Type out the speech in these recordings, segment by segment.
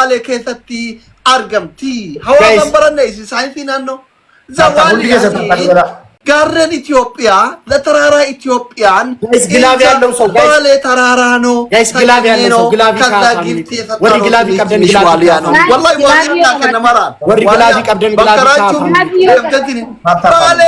Baalee keessatti argamti. Hawaasa barannee saayinsii naannoo. Zawwaal ጋረን ኢትዮጵያ ለተራራ ኢትዮጵያን ግላብ ያለው ሰው ባሌ ተራራ ነው ጋይስ ግላብ ያለው ሰው ግላብ ወሪ ግላብ ቀብደን ግላብ والله ዋሪና ከነማራ ወሪ ግላብ ቀብደን ግላብ ባሌ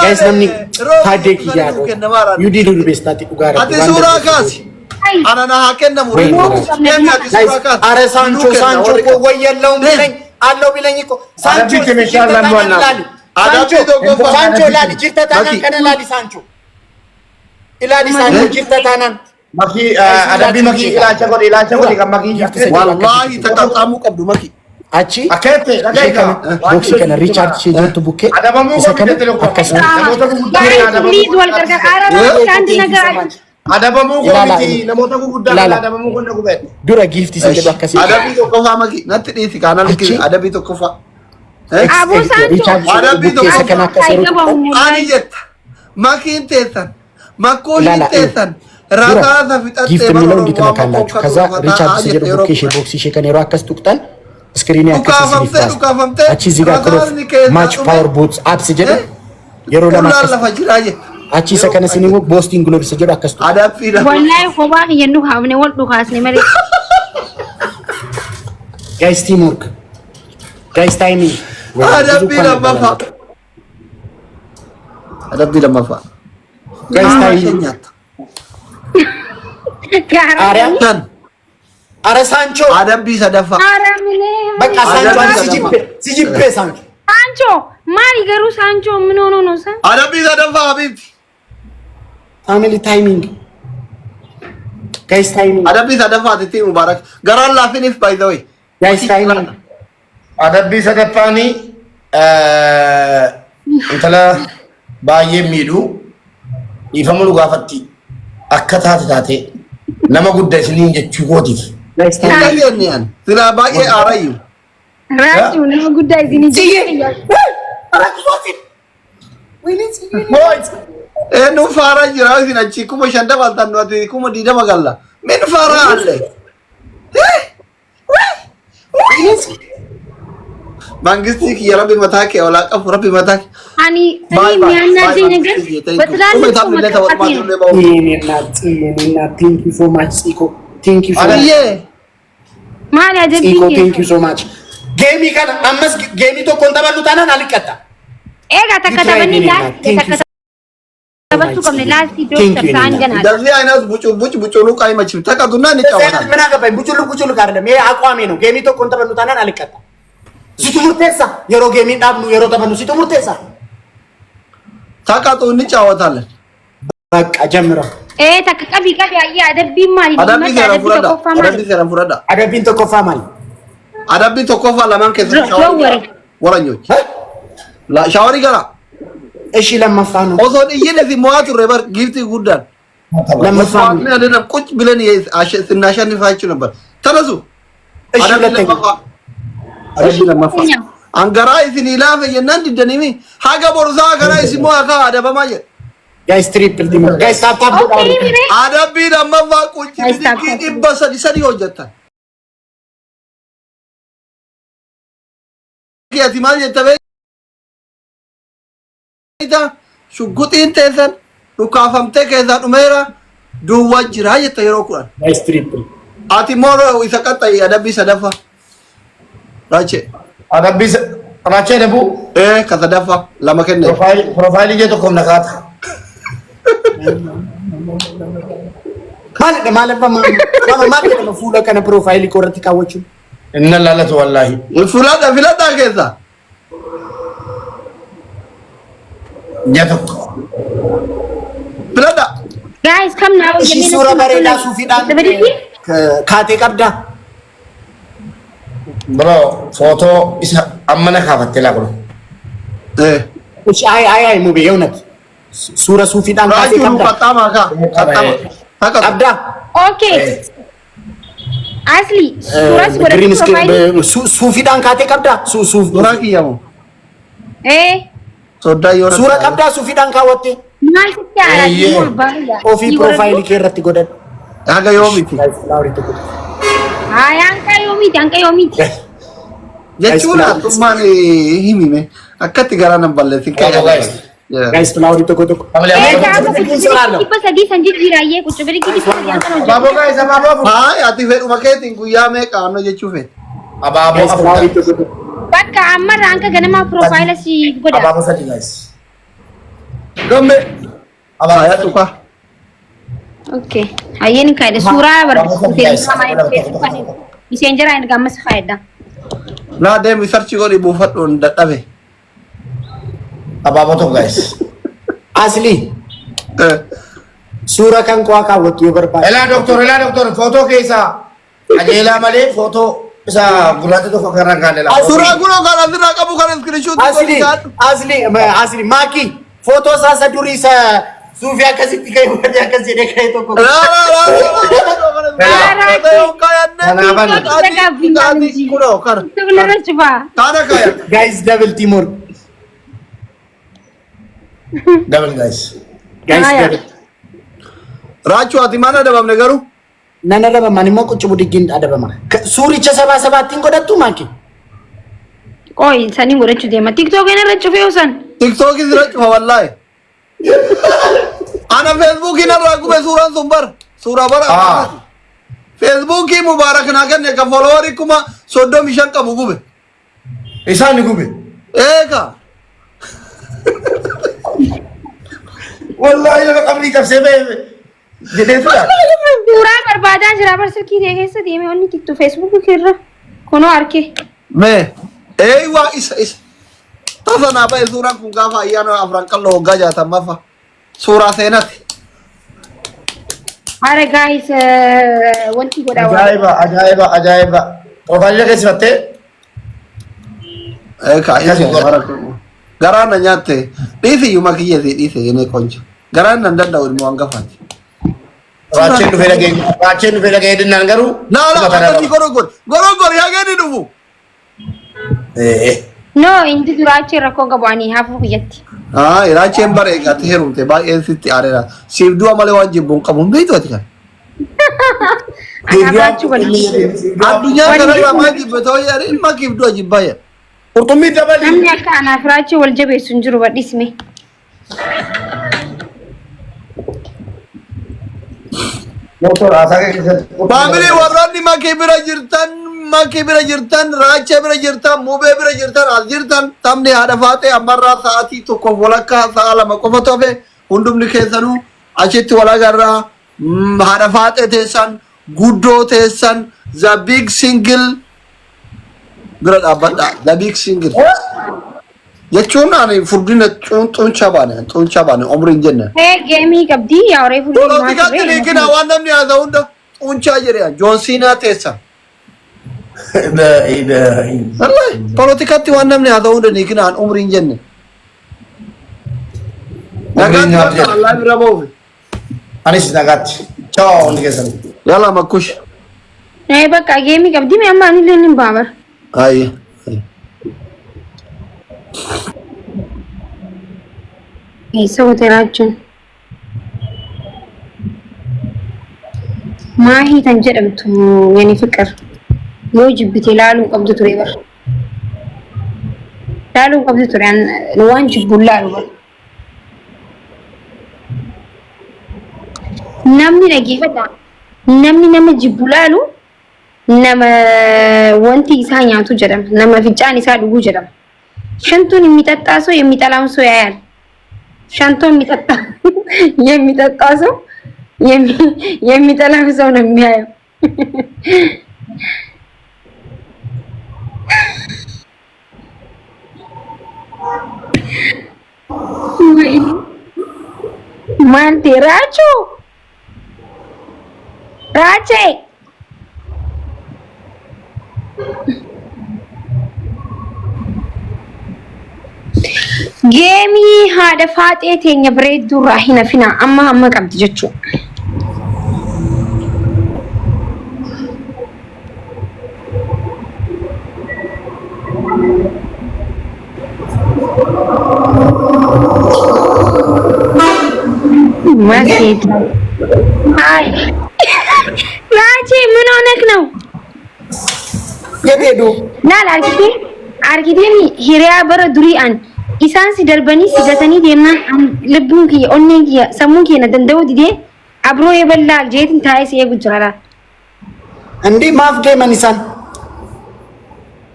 ጋይስ ነምኒ ታዴክ ያለው ዩዲ ዱ ቤስታቲ ኡጋራ አቲ ሱራ ካሲ አናና ሀከነሙ አረ ሳንቾ ሳንቾ ወየለው ቢለኝ አለው ቢለኝ እኮ ሳንቾ Sancho, Sancho lali jirta tanan kana lali Sancho. Ilali Sancho jirta tanan. Maki adabi maki ilacha godi kan maki. Wallahi taqamu qabdu maki. Achi akete lagayka box kana Richard Shijutu buke. Adabamu akasa. Please wal gargar araba stand nagar. Adabamu gomiti namota gudda adabamu gonna gubet. Dura gift sinde akasi. Adabi to kofa maki natti diti kana liki adabi to kofa. Abu Sancho adabi to kofa. Ani jetta. Makin tesan. Makoli tesan. Rata fitat gift ሚለው እንድትነካላችሁ ከዛ ሪቻርድ ሲጀር ቡኬሽ ቦክስ ሸከኔሮ አከስ ቱቅታን ስክሪን ያከስ ሲፋስ አቺ ዚጋ ክሮፍ ማች ፓወር ቡትስ አፕ ሲጀር የሮ ለማከስ አቺ ሰከነ ሲኒሙ ቦስቲንግ ግሎብ ሲጀር አከስ አዳፊ ወላሂ ሆባክ የኑ ሀብኔ ወልዱ ካስኔ መሪ ጋይስ ቲምወርክ ጋይስ ታይሚንግ አዳቢ ለማፋ ጋይስ ታይሚንግ አሪያን አረ ሳንቾ አዳቢ ሰደፋ በቃ ሳንቾ ሲጂፔ ሳንቾ ሳንቾ ማሪ ገሩ ሳንቾ ምን ሆኖ ነው ሳ አዳቢ ሰደፋ ሀቢብቲ ፋሚሊ ታይሚንግ ጋይስ ታይሚንግ አዳቢ ሰደፋ አትቲ ሙባረክ ገራን ላፊኒፍ ባይ ዘ ወይ ጋይስ ታይሚንግ አዳቢ ሰደፋኒ እንተላ ባየ ሚዱ ይፈሙሉ ጋፈቲ አከታት ታቴ nama guddaa isiniin jechuu gootiif. Silaa baay'ee aarayyu. Raajuu nama guddaa isinii jechuu. Nu faaraa jira isin achi kuma 5 dabaltan nu ati kuma 20 galla. Min faaraa alle. Mangisti kiyya rabbi mataa kee wala qabu rabbi mataa kee. Ani miyaannaa ነገር በትላልቅ thank you so much Siko thank you so much ማን ያደብኝ Siko thank you so much ጌሚ ካን አመስ ጌሚ ቶ ኮንታባሉ ታናን አልቀጣ ኤጋ ተከተበኒ ተበሱ ከምነ ላስቲ ዶክተር ሳንገና እንደዚህ አይነት ቡጩ ሉቅ አይመችም ተቀጡና እንጫወታለን ምን አገባኝ ቡጩ ሉቅ አይደለም ይሄ አቋሜ ነው ጌሚ ቶ ኮንታባሉ ታናን አልቀጣ ሲቱሙርቴሳ የሮ ጌሚ ዳብኑ የሮ ተበኑ ሲቱሙርቴሳ ታቃጡ እንጫወታለን በቃ ጀምራ ተከቀቢ ቀቢ አያ አደቢ ማሊ አደቢ ተረፉራዳ አደቢን ተቆፋ ማሊ አደቢ ተቆፋ ለማን ከሻወሪ ወራኞች ሻወሪ ገራ እሺ ለማፋኑ ኦዞን እየለዚ ሞያቱ ረበር ጊፍት ጉዳን ለማፋኑ አይደለም ቁጭ ብለን ስናሸንፋችሁ ነበር ተነሱ እሺ ለተኛ እሺ ለማፋኑ አንገራ ይስኒ ላፈ የናንድ ደኒሚ ሀገ ቦርዛ ገራ ይስሞ አካ አደበማየ ጋይስ ትሪፕል ቲም ጋይስ ታፕ አደቢ ለማፋ ቁጭ ይበሰ ዲሰዲ ወጀታ ያቲማን የተበይታ ሹጉጢን ተሰን ዱካፈምተ ከዛ ዱሜራ ዱዋጅራ የተየሮኩን ጋይስ ትሪፕል አቲ ሞሮ ይሰቀጣይ አደቢ ሰደፋ ራቼ አዳቢ ራቼ ደቡ ከተደፋ ለማከነ ፕሮፋይል እየተቆም ነካታ ማለት ነው ፉላ ከነ ፕሮፋይል ይቆርጥ ካወቹ እነላለት ወላሂ ፊላዳ ከዛ ያተቆ ፊላዳ ጋይስ ከም ናው እሺ ሱራ በሬዳ ሱፊዳን ካቴ ቀብዳ bro foto isa amana kafate la bro እሺ አይ ሙቤ የውነት ሱራ ሱፊዳን ካቴ ቀብዳ ቀብዳ ኦኬ አስሊ ሱራስ ወደ ፕሮፋይል ሱፊዳን ካቴ ቀብዳ ሱራኪያሙ ሶዳ ይወራ ሱራ ቀብዳ ሱፊዳን ካወቴ ማለት ያላ ኦፊ ፕሮፋይል ከረቲ ጎደን አጋ ዮሚቲ Anka yoomiti. Jechuudha tummaan himime akkatti garaa nan balleessin guys flower tokko tokko Kibba sadii san jijjiiraayyee quccu biri kibba sadii an kana Ababo guys, ababo. haa ati fedhuma keetiin guyyaa meeqa annoo jechuu fedhe Ababo. flower tokko tokko bakka ammarraa anka ganamaa profaayila si godha. Ababo sadi guys. gamme Ababo. haa tuqa Okay. Hayyeen kaayda suuraa barbaadu messengeraa inni gammas faayda. naa deemi sarchi godhi buufadhuun dadhabe Ababo to guys. asli suura kan koo kaawwatu yoo barbaade Ela doctor, photo keessa ajeela malee photo isa gurraacha tokko kan ragaadela. suuraa kunoo kan asirraa qabu kan iskiriishuutti asli maaki foto sasa durii sa suufii akkasitti ka'e wanti akkas jedhee ka'e tokko guys double timur Double guys. guys double raachuu ati mana dabamne garuu nana daba manimmoo quccu budigin adabama suuricha 77 godhattu maaki Qoy sanii godhachuu deema. TikTok irra cufee usan. tiktook irra cufa wallaahi ana feesbuukiin irraa gube suuraan sun bar suuraa bara feesbuukii mubaarak naa kenne ka foloowarii kuma 35 qabu gube Isaan ni gube. eega Wallahi lafa qabrii qabsee ba'e. Jedhee tura. Suuraa barbaadaa jira bar silkii kee keessa deemee wanni tiktu Facebook irra kunoo arke. mee eeywa isa tasa naa ba'e suuraan kun gaafa ayyaana afran qalloo waggaa 60 suuraa seenati Hara guys wanti godhaa Ajaa'iba. Profaayila keessifattee. garaa na nyaatte dhiisi iyyuma kiyyesi dhiise yenee qoncho garaan nan danda'u ilmoo hangafaati Raacheen dhufee dhaga'ee dinnaan garuu. Naala akkasii gorogor yaageen dhufu. No inti duraachi rakkoo qabu ani hafu biyyatti. Raacheen bareegaatti heerumte baay'een sitti aareera. Siif du'a malee waan jibbuun qabuun beektu ati kan. Addunyaa kanarraa maal jibbatoo yaadee ilma kiif du'a jibbaa yaada. Qurxummii dabalii. Namni akka anaaf raachii wal jabeessu hin jiru badhisme. Faamilee warroonni makee bira jirtan, raachee bira jirtan, mubee bira jirtan, as jirtan, taphni haadha faatee ammarraa sa'aatii tokkoof walakkaa sa'a lama qofa tofe hundumni keessanuu achitti wal agarraa haadha faatee teessan, guddoo teessan, the big single bira dhaabbadha, the big single. Jechuun ani furdina xunchaa baane umriin jenne. Geemii qabdi yaa'uree furdina maal Poolootikatti liigina waan namni haasa'u hunda xunchaa jedhee Joonsiinaa teessa. Poolootikatti waan namni haasa'u hunda liigina umriin jenne. Nagaatti Allah bira ba'uuf. Anis nagaatti. Ciao hundi keessan. Yala makkush. Bakka geemii qabdi mee amma anillee ni baabar. Ayya. Eessa hoteelaachuun maahii tan jedhamtu yani fiqir yoo jibbite laaluun qabdu ture bar laaluun qabdu ture waan jibbuun laalu bar namni dhageeffata namni nama jibbu laalu nama wanti isaa nyaatu jedhama nama fincaan isaa dhuguu jedhama shantuun የሚጠጣ ሰው የሚጠላም ሰው ያያል ሻንቶ የሚጠጣ የሚጠጣ ሰው የሚጠላም ሰው ነው የሚያየው። ማንቴ ራቹ ራቼ Geemii haadha faaxee teenya bareedduu irraa hin hafina amma qabdi jechuudha. Masih. Hai. Raji ምን ሆነክ ነው? የሄዱ ላል አርጊቴን ሂሪያ በረ ዱሪአን ኢሳን ሲደርበኒ ሲገተኒ ደና ልቡን ኪ ኦኔን ኪ ሰሙን ኪ ነደንደው ዲዴ አብሮ የበላ ጄትን ታይስ የጉጅራራ እንዴ ማፍዴ መንሳን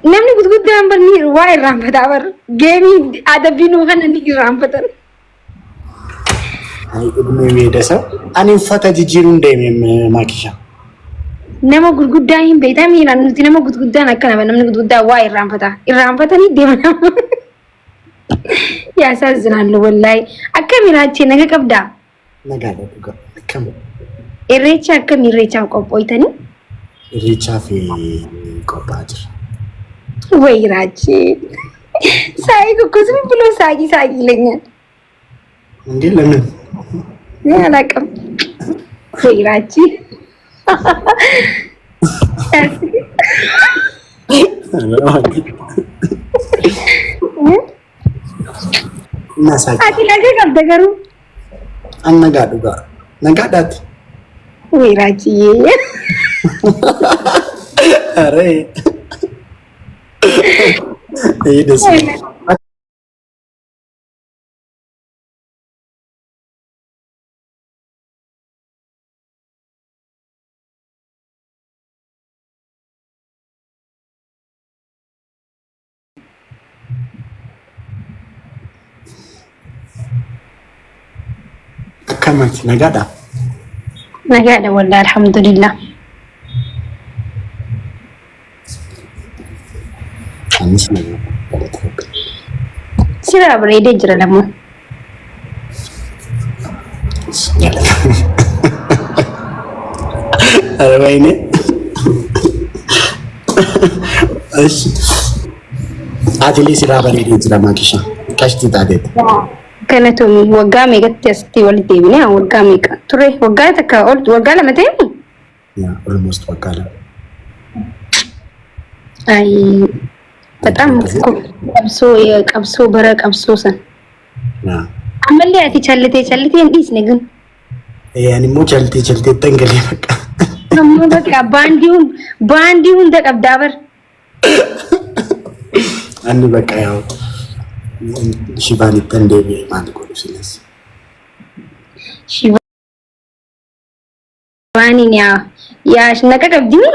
namni gudguddaan barni waa irraanfataa bar geemii adabbiin kan inni irraanfatan ay ibnu meedasa ani uffata jijjiiruun deemem maakisha nama gudguddaa hin beektaa miilaan nuti nama gudguddaan akkana namni gudguddaa waa irraanfatanii deeman yaasaazinaallu wallaahi akka miiraachee naga qabdaa nagaadha dhugaa akkam irreecha akkam irreechaaf qophooytanii irreechaaf qophaa jira ወይ ራቼ ሳይክ እኮ ዝም ብሎ ሳቂ ይለኛል እንዴ ለምን አላውቅም ወይ ራቼ ናሳቂ አቲ ነገ ቀብደገሩ አነጋዱጋ ነጋዳት ወይ ራቼ አሬ ይሄ ደስ ከመት ነጋዳ ወላሂ አልሐምዱሊላህ አንስ ነው ሲራ ብሬዴ ጅራ ደግሞ አረባይኔ እሺ አትሊ ሲራ ብሬዴ ጅራ ማኪሻ ካሽቲ ታዴት ከነቶሚ ወጋሜ ገተስቲ ወልዴ ቢና ወጋሜ ቱሬ ወጋ ተካ ኦልድ ወጋ ለመተኝ ያ ኦልሞስት ወጋለ አይ በጣም ቀብሶ በረ ቀብሶ ሰን አመለያቲ ቸልቴ እንዲስ ነግን ያኒ ሞ ቸልቴ ተንገለ በቃ ነሞ በቃ ባንዲውን ተቀብዳበር አን በቃ ያው ሽባን ተንደቤ ማን ቆሉ ስለስ ሽባኒ ያ ነቀቀብዲኒ